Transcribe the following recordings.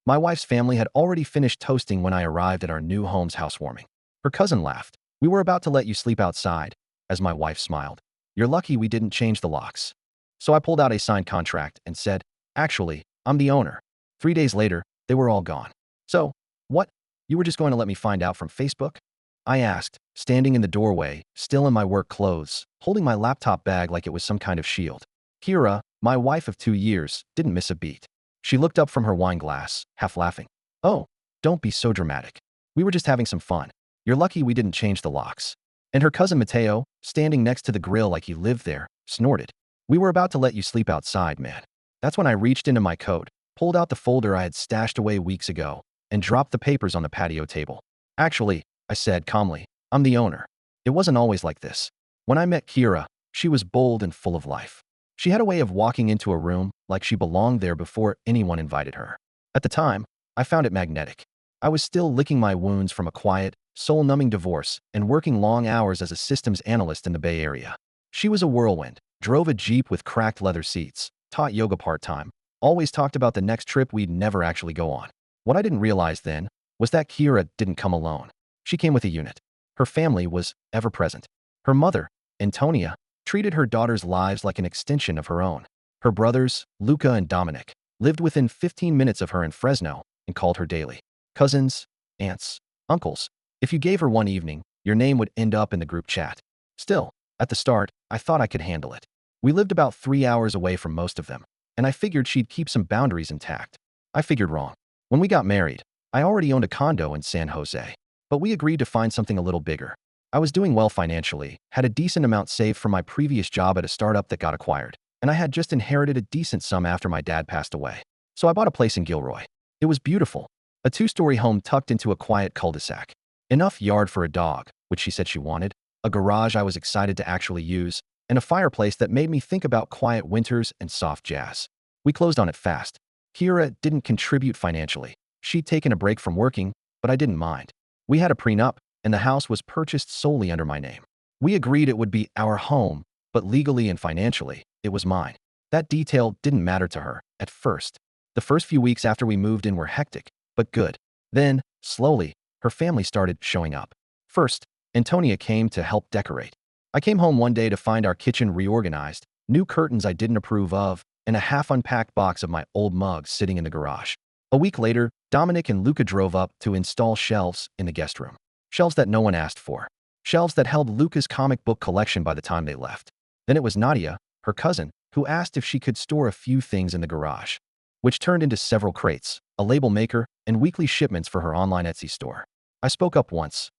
My wife's family had already finished toasting when I arrived at our new home's housewarming. Her cousin laughed. We were about to let you sleep outside, as my wife smiled. You're lucky we didn't change the locks. So I pulled out a signed contract and said, actually, I'm the owner. 3 days later, they were all gone. So, what? You were just going to let me find out from Facebook? I asked, standing in the doorway, still in my work clothes, holding my laptop bag like it was some kind of shield. Kira, my wife of 2 years, didn't miss a beat. She looked up from her wine glass, half laughing. Oh, don't be so dramatic. We were just having some fun. You're lucky we didn't change the locks. And her cousin Mateo, standing next to the grill like he lived there, snorted. We were about to let you sleep outside, man. That's when I reached into my coat, pulled out the folder I had stashed away weeks ago, and dropped the papers on the patio table. Actually, I said calmly, I'm the owner. It wasn't always like this. When I met Kira, she was bold and full of life. She had a way of walking into a room like she belonged there before anyone invited her. At the time, I found it magnetic. I was still licking my wounds from a quiet, soul-numbing divorce and working long hours as a systems analyst in the Bay Area. She was a whirlwind, drove a Jeep with cracked leather seats, taught yoga part-time, always talked about the next trip we'd never actually go on. What I didn't realize then was that Kira didn't come alone. She came with a unit. Her family was ever-present. Her mother, Antonia, treated her daughters' lives like an extension of her own. Her brothers, Luca and Dominic, lived within 15 minutes of her in Fresno and called her daily. Cousins, aunts, uncles. If you gave her one evening, your name would end up in the group chat. Still, at the start, I thought I could handle it. We lived about 3 hours away from most of them, and I figured she'd keep some boundaries intact. I figured wrong. When we got married, I already owned a condo in San Jose, but we agreed to find something a little bigger. I was doing well financially, had a decent amount saved from my previous job at a startup that got acquired, and I had just inherited a decent sum after my dad passed away. So I bought a place in Gilroy. It was beautiful. A 2-story home tucked into a quiet cul-de-sac. Enough yard for a dog, which she said she wanted, a garage I was excited to actually use, and a fireplace that made me think about quiet winters and soft jazz. We closed on it fast. Kira didn't contribute financially. She'd taken a break from working, but I didn't mind. We had a prenup, and the house was purchased solely under my name. We agreed it would be our home, but legally and financially, it was mine. That detail didn't matter to her, at first. The first few weeks after we moved in were hectic, but good. Then, slowly, her family started showing up. First, Antonia came to help decorate. I came home one day to find our kitchen reorganized, new curtains I didn't approve of, and a half-unpacked box of my old mugs sitting in the garage. A week later, Dominic and Luca drove up to install shelves in the guest room. Shelves that no one asked for. Shelves that held Luca's comic book collection by the time they left. Then it was Nadia, her cousin, who asked if she could store a few things in the garage, which turned into several crates, a label maker, and weekly shipments for her online Etsy store. I spoke up once,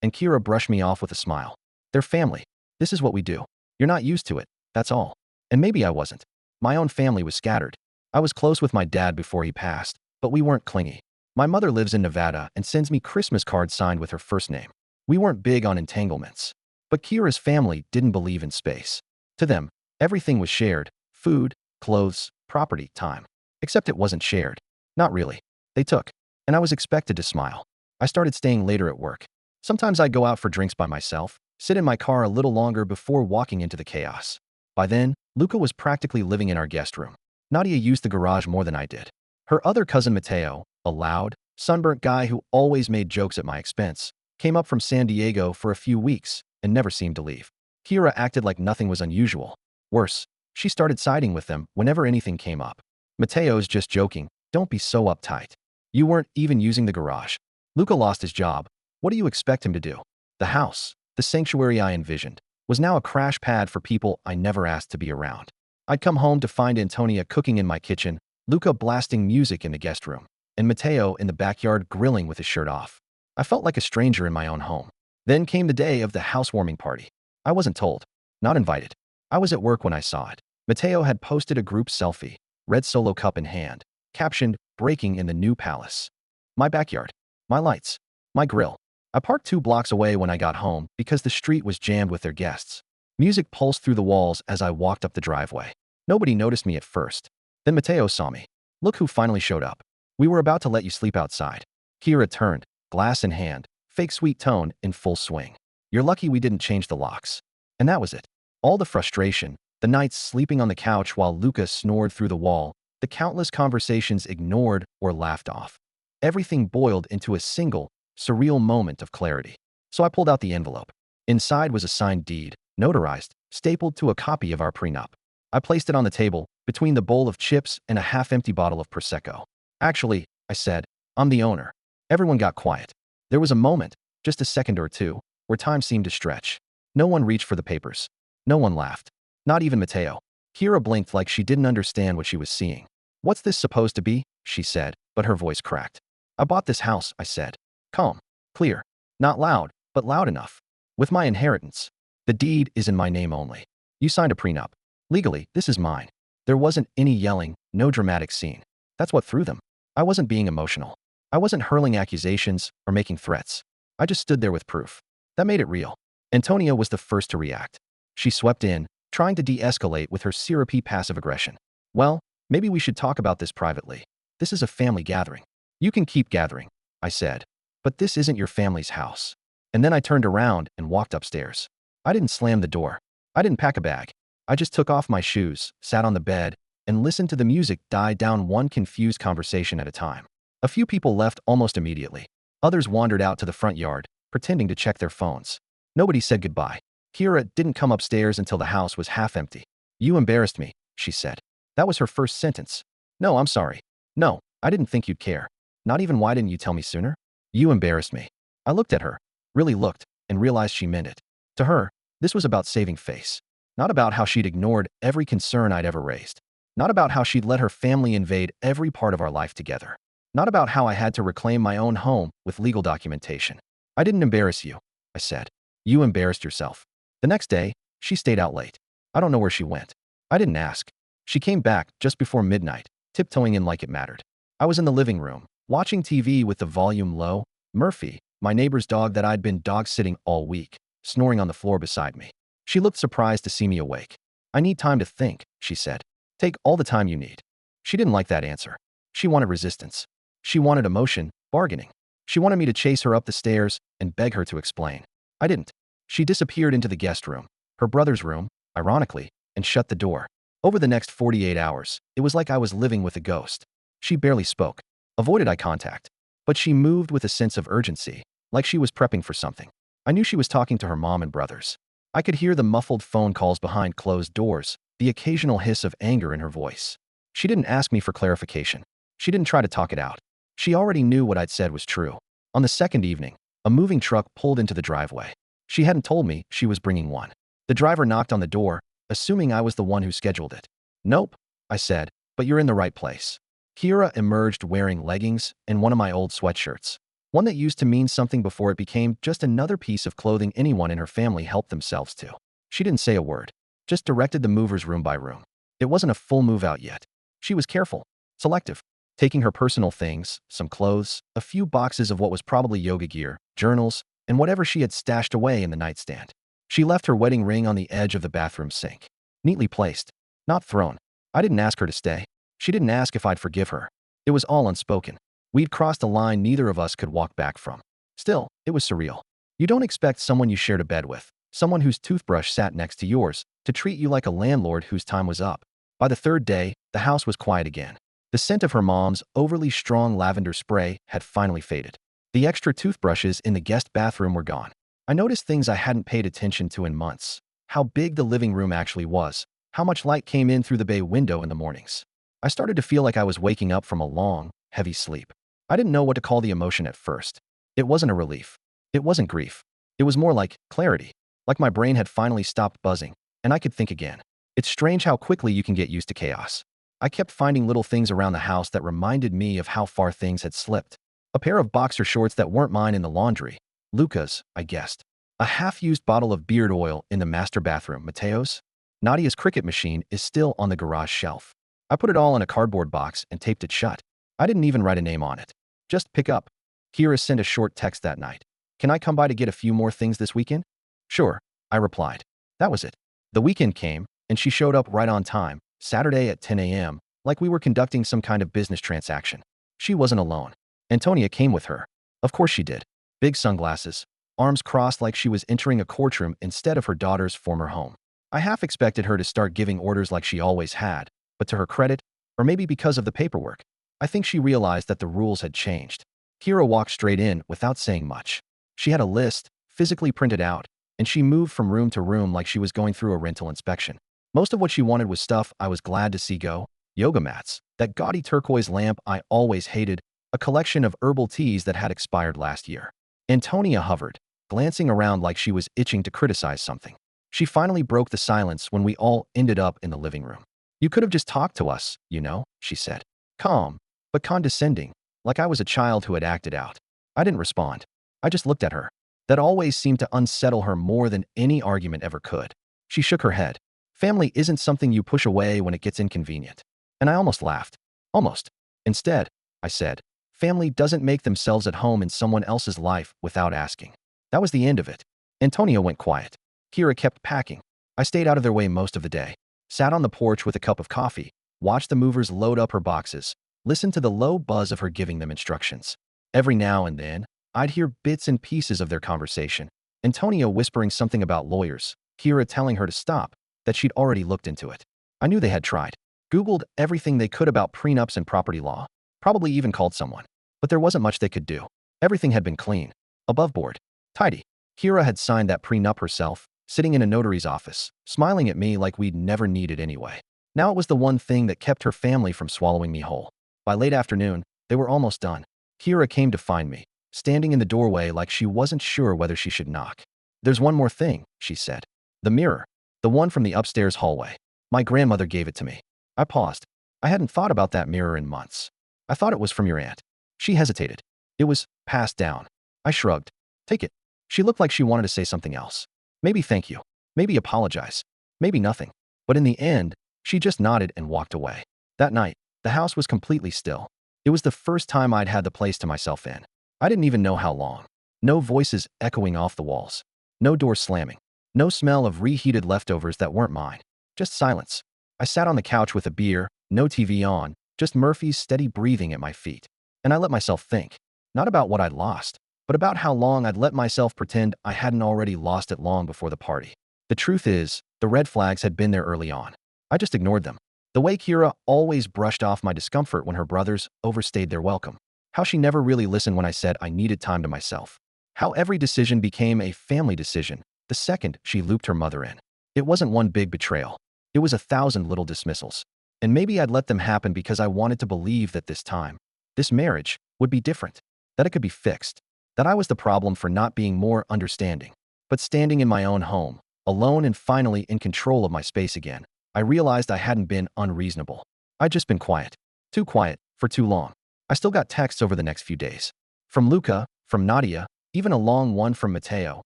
and Kira brushed me off with a smile. They're family. This is what we do. You're not used to it, that's all. And maybe I wasn't. My own family was scattered. I was close with my dad before he passed, but we weren't clingy. My mother lives in Nevada and sends me Christmas cards signed with her first name. We weren't big on entanglements. But Kira's family didn't believe in space. To them, everything was shared: food, clothes, property, time. Except it wasn't shared. Not really. They took. And I was expected to smile. I started staying later at work. Sometimes I'd go out for drinks by myself, sit in my car a little longer before walking into the chaos. By then, Luca was practically living in our guest room. Nadia used the garage more than I did. Her other cousin Mateo, a loud, sunburnt guy who always made jokes at my expense, came up from San Diego for a few weeks and never seemed to leave. Kira acted like nothing was unusual. Worse, she started siding with them whenever anything came up. Mateo's just joking, don't be so uptight. You weren't even using the garage. Luca lost his job. What do you expect him to do? The house, the sanctuary I envisioned, was now a crash pad for people I never asked to be around. I'd come home to find Antonia cooking in my kitchen, Luca blasting music in the guest room, and Mateo in the backyard grilling with his shirt off. I felt like a stranger in my own home. Then came the day of the housewarming party. I wasn't told, not invited. I was at work when I saw it. Mateo had posted a group selfie, red Solo cup in hand, captioned, "Breaking in the new palace." My backyard, my lights, my grill. I parked 2 blocks away when I got home because the street was jammed with their guests. Music pulsed through the walls as I walked up the driveway. Nobody noticed me at first. Then Mateo saw me. Look who finally showed up. We were about to let you sleep outside. Kira turned, glass in hand, fake sweet tone in full swing. You're lucky we didn't change the locks. And that was it. All the frustration, the nights sleeping on the couch while Luca snored through the wall, the countless conversations ignored or laughed off. Everything boiled into a single, surreal moment of clarity. So I pulled out the envelope. Inside was a signed deed, notarized, stapled to a copy of our prenup. I placed it on the table, between the bowl of chips and a half-empty bottle of Prosecco. Actually, I said, I'm the owner. Everyone got quiet. There was a moment, just a second or two, where time seemed to stretch. No one reached for the papers. No one laughed. Not even Mateo. Kira blinked like she didn't understand what she was seeing. What's this supposed to be? She said, but her voice cracked. I bought this house, I said. Calm. Clear. Not loud, but loud enough. With my inheritance. The deed is in my name only. You signed a prenup. Legally, this is mine. There wasn't any yelling, no dramatic scene. That's what threw them. I wasn't being emotional. I wasn't hurling accusations or making threats. I just stood there with proof. That made it real. Antonia was the first to react. She swept in, trying to de-escalate with her syrupy passive aggression. Well, maybe we should talk about this privately. This is a family gathering. You can keep gathering, I said. But this isn't your family's house. And then I turned around and walked upstairs. I didn't slam the door. I didn't pack a bag. I just took off my shoes, sat on the bed, and listened to the music die down one confused conversation at a time. A few people left almost immediately. Others wandered out to the front yard, pretending to check their phones. Nobody said goodbye. Kira didn't come upstairs until the house was half empty. You embarrassed me, she said. That was her first sentence. No, I'm sorry. No, I didn't think you'd care. Not even why didn't you tell me sooner? You embarrassed me. I looked at her, really looked, and realized she meant it. To her, this was about saving face. Not about how she'd ignored every concern I'd ever raised. Not about how she'd let her family invade every part of our life together. Not about how I had to reclaim my own home with legal documentation. I didn't embarrass you, I said. You embarrassed yourself. The next day, she stayed out late. I don't know where she went. I didn't ask. She came back just before midnight, tiptoeing in like it mattered. I was in the living room, watching TV with the volume low. Murphy, my neighbor's dog that I'd been dog-sitting all week, snoring on the floor beside me. She looked surprised to see me awake. I need time to think, she said. Take all the time you need. She didn't like that answer. She wanted resistance. She wanted emotion, bargaining. She wanted me to chase her up the stairs and beg her to explain. I didn't. She disappeared into the guest room, her brother's room, ironically, and shut the door. Over the next 48 hours, it was like I was living with a ghost. She barely spoke, avoided eye contact, but she moved with a sense of urgency, like she was prepping for something. I knew she was talking to her mom and brothers. I could hear the muffled phone calls behind closed doors, the occasional hiss of anger in her voice. She didn't ask me for clarification. She didn't try to talk it out. She already knew what I'd said was true. On the second evening, a moving truck pulled into the driveway. She hadn't told me she was bringing one. The driver knocked on the door, assuming I was the one who scheduled it. Nope, I said, but you're in the right place. Kira emerged wearing leggings and one of my old sweatshirts. One that used to mean something before it became just another piece of clothing anyone in her family helped themselves to. She didn't say a word, just directed the movers room by room. It wasn't a full move out yet. She was careful, selective, taking her personal things, some clothes, a few boxes of what was probably yoga gear, journals, and whatever she had stashed away in the nightstand. She left her wedding ring on the edge of the bathroom sink, neatly placed, not thrown. I didn't ask her to stay. She didn't ask if I'd forgive her. It was all unspoken. We'd crossed a line neither of us could walk back from. Still, it was surreal. You don't expect someone you shared a bed with, someone whose toothbrush sat next to yours, to treat you like a landlord whose time was up. By the third day, the house was quiet again. The scent of her mom's overly strong lavender spray had finally faded. The extra toothbrushes in the guest bathroom were gone. I noticed things I hadn't paid attention to in months. How big the living room actually was. How much light came in through the bay window in the mornings. I started to feel like I was waking up from a long, heavy sleep. I didn't know what to call the emotion at first. It wasn't a relief. It wasn't grief. It was more like clarity. Like my brain had finally stopped buzzing, and I could think again. It's strange how quickly you can get used to chaos. I kept finding little things around the house that reminded me of how far things had slipped. A pair of boxer shorts that weren't mine in the laundry. Luca's, I guessed. A half-used bottle of beard oil in the master bathroom. Mateo's? Nadia's cricket machine is still on the garage shelf. I put it all in a cardboard box and taped it shut. I didn't even write a name on it. Just pick up. Kira sent a short text that night. Can I come by to get a few more things this weekend? Sure, I replied. That was it. The weekend came, and she showed up right on time, Saturday at 10 a.m., like we were conducting some kind of business transaction. She wasn't alone. Antonia came with her. Of course she did. Big sunglasses, arms crossed like she was entering a courtroom instead of her daughter's former home. I half expected her to start giving orders like she always had, but to her credit, Or maybe because of the paperwork. I think she realized that the rules had changed. Kira walked straight in without saying much. She had a list, physically printed out, and she moved from room to room like she was going through a rental inspection. Most of what she wanted was stuff I was glad to see go. Yoga mats, that gaudy turquoise lamp I always hated, a collection of herbal teas that had expired last year. Antonia hovered, glancing around like she was itching to criticize something. She finally broke the silence when we all ended up in the living room. "You could have just talked to us, you know," she said. Calm, but condescending, like I was a child who had acted out. I didn't respond. I just looked at her. That always seemed to unsettle her more than any argument ever could. She shook her head. "Family isn't something you push away when it gets inconvenient." And I almost laughed. Almost. "Instead," I said, "family doesn't make themselves at home in someone else's life without asking." That was the end of it. Antonio went quiet. Kira kept packing. I stayed out of their way most of the day. Sat on the porch with a cup of coffee, watched the movers load up her boxes, listened to the low buzz of her giving them instructions. Every now and then, I'd hear bits and pieces of their conversation. Antonio whispering something about lawyers, Kira telling her to stop, that she'd already looked into it. I knew they had tried. Googled everything they could about prenups and property law, probably even called someone. But there wasn't much they could do. Everything had been clean, above board, tidy. Kira had signed that prenup herself, sitting in a notary's office, smiling at me like we'd never need it anyway. Now it was the one thing that kept her family from swallowing me whole. By late afternoon, they were almost done. Kira came to find me, standing in the doorway like she wasn't sure whether she should knock. "There's one more thing," she said. "The mirror. The one from the upstairs hallway. My grandmother gave it to me." I paused. I hadn't thought about that mirror in months. "I thought it was from your aunt." She hesitated. "It was passed down." I shrugged. "Take it." She looked like she wanted to say something else. Maybe thank you. Maybe apologize. Maybe nothing. But in the end, she just nodded and walked away. That night, the house was completely still. It was the first time I'd had the place to myself in. I didn't even know how long. No voices echoing off the walls. No door slamming. No smell of reheated leftovers that weren't mine. Just silence. I sat on the couch with a beer, no TV on, just Murphy's steady breathing at my feet. And I let myself think. Not about what I'd lost, but about how long I'd let myself pretend I hadn't already lost it long before the party. The truth is, the red flags had been there early on. I just ignored them. The way Kira always brushed off my discomfort when her brothers overstayed their welcome. How she never really listened when I said I needed time to myself. How every decision became a family decision the second she looped her mother in. It wasn't one big betrayal. It was 1,000 little dismissals. And maybe I'd let them happen because I wanted to believe that this time, this marriage, would be different. That it could be fixed. That I was the problem for not being more understanding. But standing in my own home, alone and finally in control of my space again, I realized I hadn't been unreasonable. I'd just been quiet. Too quiet, for too long. I still got texts over the next few days. From Luca, from Nadia, even a long one from Matteo,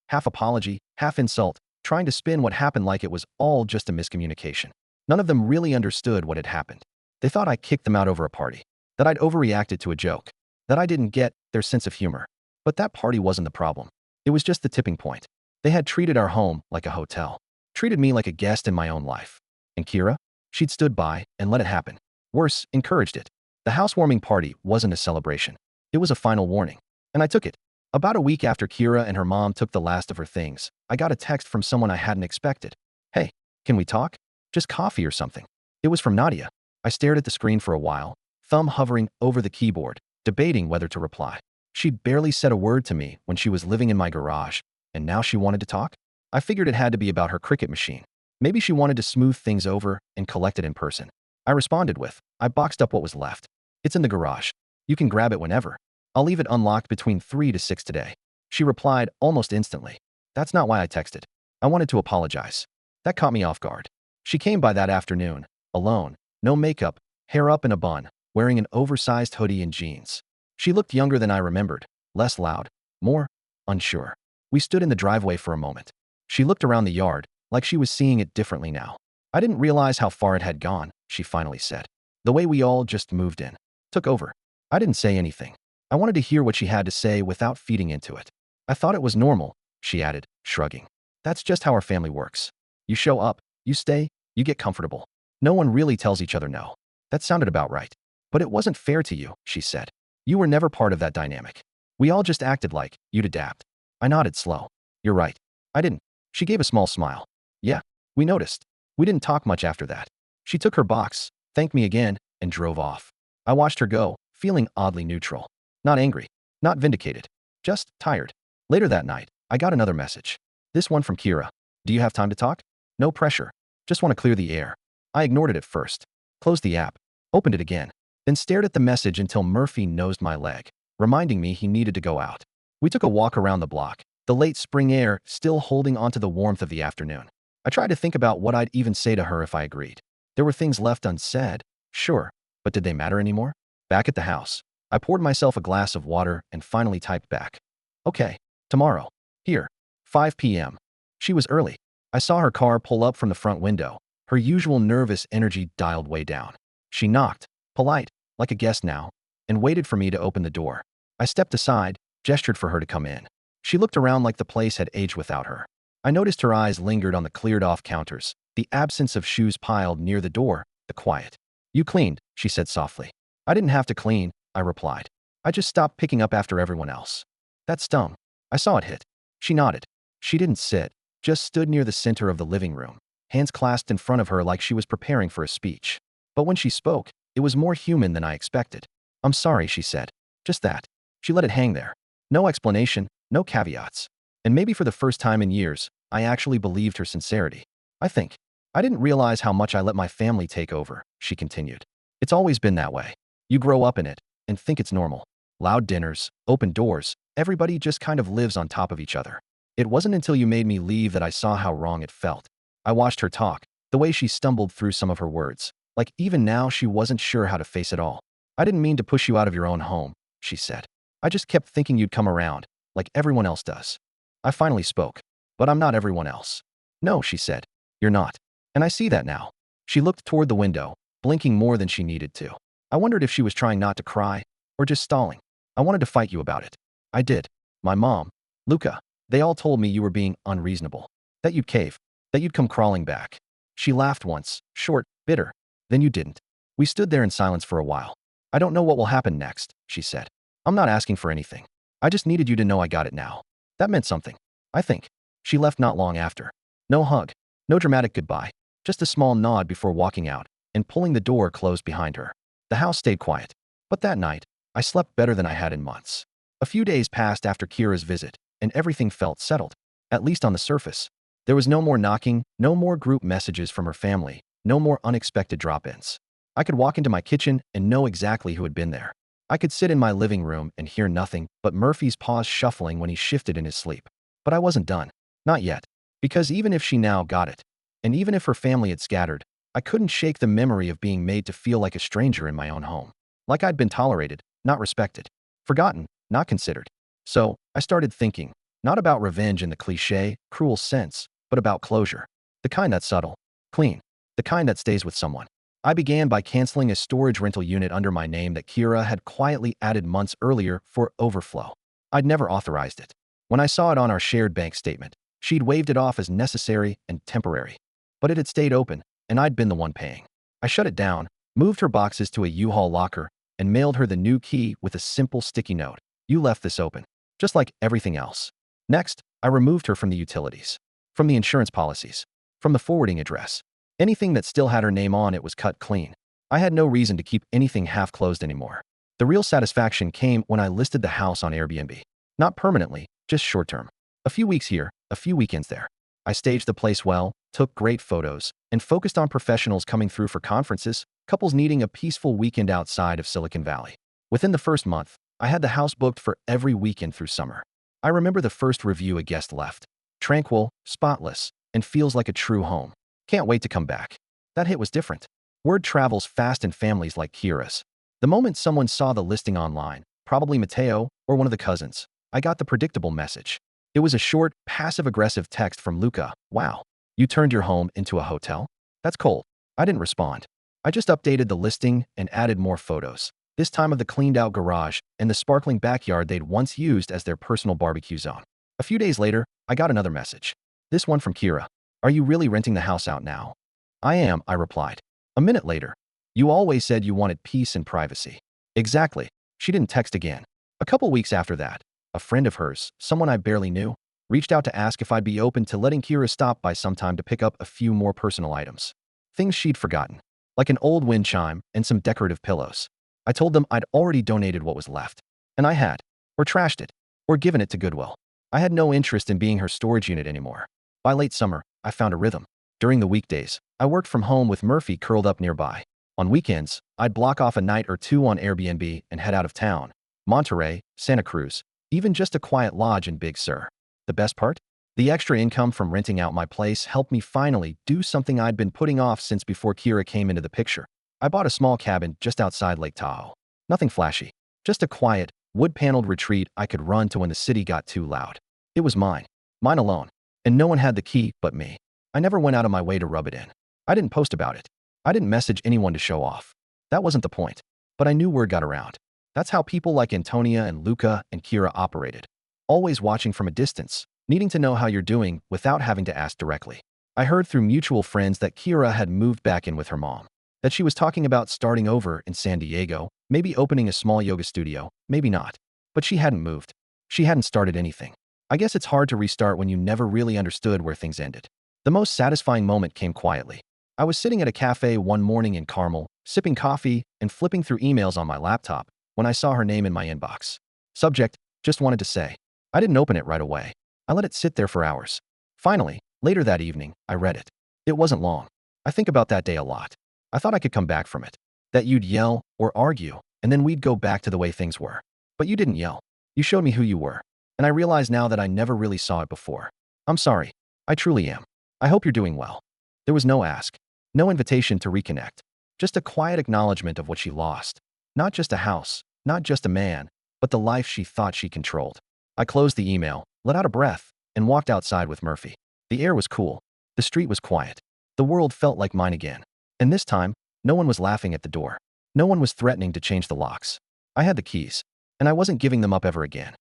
half apology, half insult, trying to spin what happened like it was all just a miscommunication. None of them really understood what had happened. They thought I kicked them out over a party. That I'd overreacted to a joke. That I didn't get their sense of humor. But that party wasn't the problem. It was just the tipping point. They had treated our home like a hotel. Treated me like a guest in my own life. And Kira? She'd stood by and let it happen. Worse, encouraged it. The housewarming party wasn't a celebration. It was a final warning. And I took it. About a week after Kira and her mom took the last of her things, I got a text from someone I hadn't expected. "Hey, can we talk? Just coffee or something." It was from Nadia. I stared at the screen for a while, thumb hovering over the keyboard, debating whether to reply. She'd barely said a word to me when she was living in my garage, and now she wanted to talk? I figured it had to be about her cricket machine. Maybe she wanted to smooth things over and collect it in person. I responded with, "I boxed up what was left. It's in the garage. You can grab it whenever. I'll leave it unlocked between 3 to 6 today." She replied almost instantly, "That's not why I texted. I wanted to apologize." That caught me off guard. She came by that afternoon, alone, no makeup, hair up in a bun, wearing an oversized hoodie and jeans. She looked younger than I remembered, less loud, more unsure. We stood in the driveway for a moment. She looked around the yard, like she was seeing it differently now. "I didn't realize how far it had gone," she finally said. "The way we all just moved in. Took over." I didn't say anything. I wanted to hear what she had to say without feeding into it. "I thought it was normal," she added, shrugging. "That's just how our family works. You show up, you stay, you get comfortable. No one really tells each other no." That sounded about right. "But it wasn't fair to you," she said. "You were never part of that dynamic. We all just acted like you'd adapt." I nodded slow. "You're right. I didn't." She gave a small smile. "Yeah, we noticed." We didn't talk much after that. She took her box, thanked me again, and drove off. I watched her go, feeling oddly neutral. Not angry, not vindicated, just tired. Later that night, I got another message. This one from Kira. Do you have time to talk? No pressure. Just want to clear the air. I ignored it at first, closed the app, opened it again, then stared at the message until Murphy nosed my leg, reminding me he needed to go out. We took a walk around the block, the late spring air still holding onto the warmth of the afternoon. I tried to think about what I'd even say to her if I agreed. There were things left unsaid, sure, but did they matter anymore? Back at the house, I poured myself a glass of water and finally typed back. Okay, tomorrow. Here, 5 p.m. She was early. I saw her car pull up from the front window, her usual nervous energy dialed way down. She knocked, polite, like a guest now, and waited for me to open the door. I stepped aside, gestured for her to come in. She looked around like the place had aged without her. I noticed her eyes lingered on the cleared-off counters, the absence of shoes piled near the door, the quiet. You cleaned, she said softly. I didn't have to clean, I replied. I just stopped picking up after everyone else. That stung. I saw it hit. She nodded. She didn't sit, just stood near the center of the living room, hands clasped in front of her like she was preparing for a speech. But when she spoke, it was more human than I expected. I'm sorry, she said. Just that. She let it hang there. No explanation, no caveats. And maybe for the first time in years, I actually believed her sincerity. I think. I didn't realize how much I let my family take over, she continued. It's always been that way. You grow up in it and think it's normal. Loud dinners, open doors, everybody just kind of lives on top of each other. It wasn't until you made me leave that I saw how wrong it felt. I watched her talk, the way she stumbled through some of her words. Like even now she wasn't sure how to face it all. I didn't mean to push you out of your own home, she said. I just kept thinking you'd come around, like everyone else does. I finally spoke. But I'm not everyone else. No, she said. You're not. And I see that now. She looked toward the window, blinking more than she needed to. I wondered if she was trying not to cry, or just stalling. I wanted to fight you about it. I did. My mom, Luca, they all told me you were being unreasonable. That you'd cave. That you'd come crawling back. She laughed once, short, bitter. Then you didn't. We stood there in silence for a while. I don't know what will happen next, she said. I'm not asking for anything. I just needed you to know I got it now. That meant something. I think. She left not long after. No hug. No dramatic goodbye. Just a small nod before walking out and pulling the door closed behind her. The house stayed quiet. But that night, I slept better than I had in months. A few days passed after Kira's visit, and everything felt settled, at least on the surface. There was no more knocking, no more group messages from her family, no more unexpected drop-ins. I could walk into my kitchen and know exactly who had been there. I could sit in my living room and hear nothing but Murphy's paws shuffling when he shifted in his sleep. But I wasn't done. Not yet. Because even if she now got it, and even if her family had scattered, I couldn't shake the memory of being made to feel like a stranger in my own home. Like I'd been tolerated, not respected. Forgotten, not considered. So, I started thinking, not about revenge in the cliché, cruel sense, but about closure. The kind that's subtle, clean, the kind that stays with someone. I began by canceling a storage rental unit under my name that Kira had quietly added months earlier for overflow. I'd never authorized it. When I saw it on our shared bank statement, she'd waved it off as necessary and temporary. But it had stayed open, and I'd been the one paying. I shut it down, moved her boxes to a U-Haul locker, and mailed her the new key with a simple sticky note. You left this open, just like everything else. Next, I removed her from the utilities, from the insurance policies, from the forwarding address. Anything that still had her name on it was cut clean. I had no reason to keep anything half-closed anymore. The real satisfaction came when I listed the house on Airbnb. Not permanently, just short-term. A few weeks here, a few weekends there. I staged the place well, took great photos, and focused on professionals coming through for conferences, couples needing a peaceful weekend outside of Silicon Valley. Within the first month, I had the house booked for every weekend through summer. I remember the first review a guest left. Tranquil, spotless, and feels like a true home. Can't wait to come back. That hit was different. Word travels fast in families like Kira's. The moment someone saw the listing online, probably Matteo or one of the cousins, I got the predictable message. It was a short, passive-aggressive text from Luca. Wow, you turned your home into a hotel? That's cold. I didn't respond. I just updated the listing and added more photos, this time of the cleaned-out garage and the sparkling backyard they'd once used as their personal barbecue zone. A few days later, I got another message. This one from Kira. Are you really renting the house out now? I am, I replied. A minute later. You always said you wanted peace and privacy. Exactly. She didn't text again. A couple weeks after that, a friend of hers, someone I barely knew, reached out to ask if I'd be open to letting Kira stop by sometime to pick up a few more personal items. Things she'd forgotten. like an old wind chime and some decorative pillows. I told them I'd already donated what was left. And I had. Or trashed it. Or given it to Goodwill. I had no interest in being her storage unit anymore. By late summer, I found a rhythm. During the weekdays, I worked from home with Murphy curled up nearby. On weekends, I'd block off a night or two on Airbnb and head out of town. Monterey, Santa Cruz, even just a quiet lodge in Big Sur. The best part? The extra income from renting out my place helped me finally do something I'd been putting off since before Kira came into the picture. I bought a small cabin just outside Lake Tahoe. Nothing flashy, just a quiet, wood-paneled retreat I could run to when the city got too loud. It was mine. Mine alone. And no one had the key but me. I never went out of my way to rub it in. I didn't post about it. I didn't message anyone to show off. That wasn't the point. But I knew word got around. That's how people like Antonia and Luca and Kira operated. Always watching from a distance, needing to know how you're doing without having to ask directly. I heard through mutual friends that Kira had moved back in with her mom. That she was talking about starting over in San Diego, maybe opening a small yoga studio, maybe not. But she hadn't moved. She hadn't started anything. I guess it's hard to restart when you never really understood where things ended. The most satisfying moment came quietly. I was sitting at a cafe one morning in Carmel, sipping coffee and flipping through emails on my laptop when I saw her name in my inbox. Subject, just wanted to say. I didn't open it right away. I let it sit there for hours. Finally, later that evening, I read it. It wasn't long. I think about that day a lot. I thought I could come back from it. That you'd yell or argue, and then we'd go back to the way things were. But you didn't yell. You showed me who you were. And I realize now that I never really saw it before. I'm sorry. I truly am. I hope you're doing well. There was no ask. No invitation to reconnect. Just a quiet acknowledgement of what she lost. Not just a house, not just a man, but the life she thought she controlled. I closed the email, let out a breath, and walked outside with Murphy. The air was cool. The street was quiet. The world felt like mine again. And this time, no one was laughing at the door. No one was threatening to change the locks. I had the keys, and I wasn't giving them up ever again.